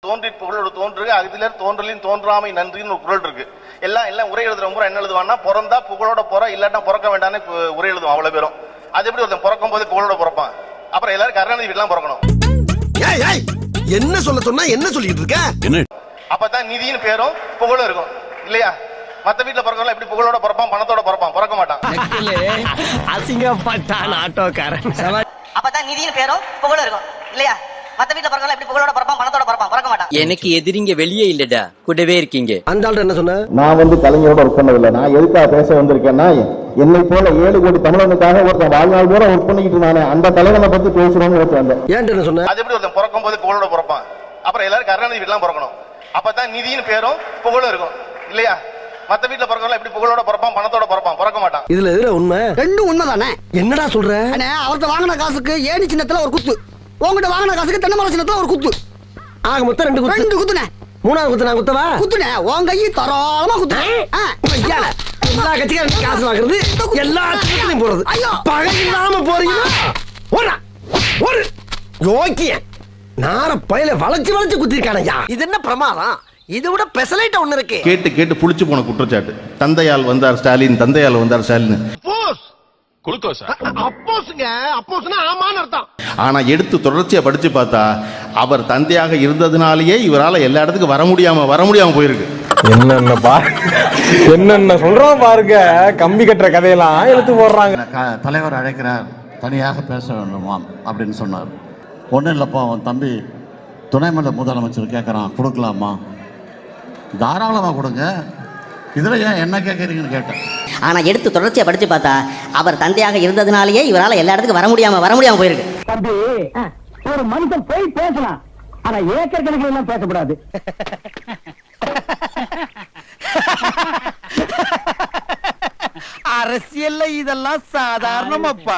தோன்றி புகழோடு தோன்றுக அகதிலர் தோன்றலின் தோன்றாமை நன்றின்னு ஒரு குறள் இருக்கு. எல்லாம் உரை எழுதுறவங்க என்ன எழுதுவான்னா, பிறந்தா புகழோட போற, இல்லாட்டா பிறக்க வேண்டாம்னு உரை எழுதுவான் அவ்வளவு பேரும். அது எப்படி ஒருத்தன் பிறக்கும் போது புகழோட பிறப்பான்? அப்புறம் எல்லாரும் கருணாநிதி வீட்டுலாம் பிறக்கணும். என்ன சொல்ல சொன்னா என்ன சொல்லிட்டு இருக்க? அப்பதான் நிதியின் பேரும் புகழும் இருக்கும் இல்லையா? மத்த வீட்டுல பிறக்கல எப்படி புகழோட பிறப்பான், பணத்தோட பிறப்பான், பிறக்க மாட்டான். அசிங்கப்பட்டான் ஆட்டோக்காரன். அப்பதான் நிதியின் பேரும் புகழும் இருக்கும் இல்லையா? மத்த வீட்டுல பிறக்கல எப்படி புகழோட பிறப்பான், பணத்தோட பிறப்பான், பிறக்க மாட்டான். எனக்கு எதிரிங்க வெளியே இல்லடா, கூடவே இருக்கீங்க. அந்த ஆள் என்ன சொன்ன? நான் கலைஞரோட ஒர்க் பண்ணதில்லை. நான் எதுக்காக பேச வந்திருக்கேன்னா, என்னை போல 7 கோடி தமிழனுக்காக ஒருத்தன் வாழ்நாள் பூரா ஒர்க் பண்ணிக்கிட்டு இருந்தானே, அந்த தலைவனை பத்தி பேசுறோம்னு வந்தேன். ஏன் என்ன சொன்ன? அது எப்படி ஒருத்தன் பிறக்கும் போது புகழோட பிறப்பான்? அப்புறம் எல்லாரும் கருணாநிதி வீட்டுலாம் பிறக்கணும். அப்பதான் நிதியின் பேரும் புகழும் இருக்கும் இல்லையா? மத்த வீட்டுல பிறக்கல எப்படி புகழோட பிறப்பான், பணத்தோட பிறப்பான், பிறக்க மாட்டான். இதுல எதுல உண்மை? ரெண்டும் உண்மைதானே. என்னடா சொல்ற? அவர்கிட்ட வாங்கின காசுக்கு ஏணி சின்னத்துல ஒரு குத்து, உங்ககிட்ட வாங்கின காசுக்கு தென்னை சின்னத்துல ஒரு குத்து. ஆக மொத்தம் 2 குத்து. 2 குத்துனே. மூணாவது குத்து நான் குத்தவா? குத்துனே உன் கையை தரோளமா குத்துனே. எல்லா கட்சிக்காரும் காசு வாங்குறது, எல்லா கட்சிகளையும் போறது. பகை இல்லாம போறீங்க. ஒரு யோக்கிய நார பயில வளைச்சு குத்திருக்கானயா. இது என்ன பிரமாதம்? இது விட பெசலைட்ட ஒண்ணு இருக்கு. கேட்டு கேட்டு புளிச்சு போன குற்றச்சாட்டு. தந்தையால் வந்தார் ஸ்டாலின், தந்தையால் வந்தார் ஸ்டாலின். ஆனா எடுத்து தொடர்ச்சியா படிச்சு பார்த்தா, அவர் தந்தையாக இருந்ததுனாலேயே இவரால எல்லா இடத்துக்கும் வர முடியாம போயிருக்கு. என்னென்ன சொல்றோம் பாருங்க. கம்பி கட்டுற கதையெல்லாம் எடுத்து போடுறாங்க. தலைவர் அழைக்கிறார், தனியாக பேச வேண்டுமாம் அப்படின்னு சொன்னார். ஒன்றும் இல்லப்பா, அவன் தம்பி துணைமலை முதலமைச்சர் கேட்குறான், கொடுக்கலாமா? தாராளமாக கொடுங்க, இதில் ஏன் என்ன கேட்குறீங்கன்னு கேட்டேன். ஆனா எடுத்து தொடர்ச்சியா படிச்சு பார்த்தா, அவர் தந்தையாக இருந்ததுனாலேயே இவரால எல்லா இடத்துக்கும் வர முடியாம போயிருக்கு. தம்பி, ஒரு மனுஷன் போய் பேசலாம், ஆனா ஏக்கர் கணக்கில் எல்லாம் பேசக்கூடாது. அரசியல்ல இதெல்லாம் சாதாரணமாப்பா.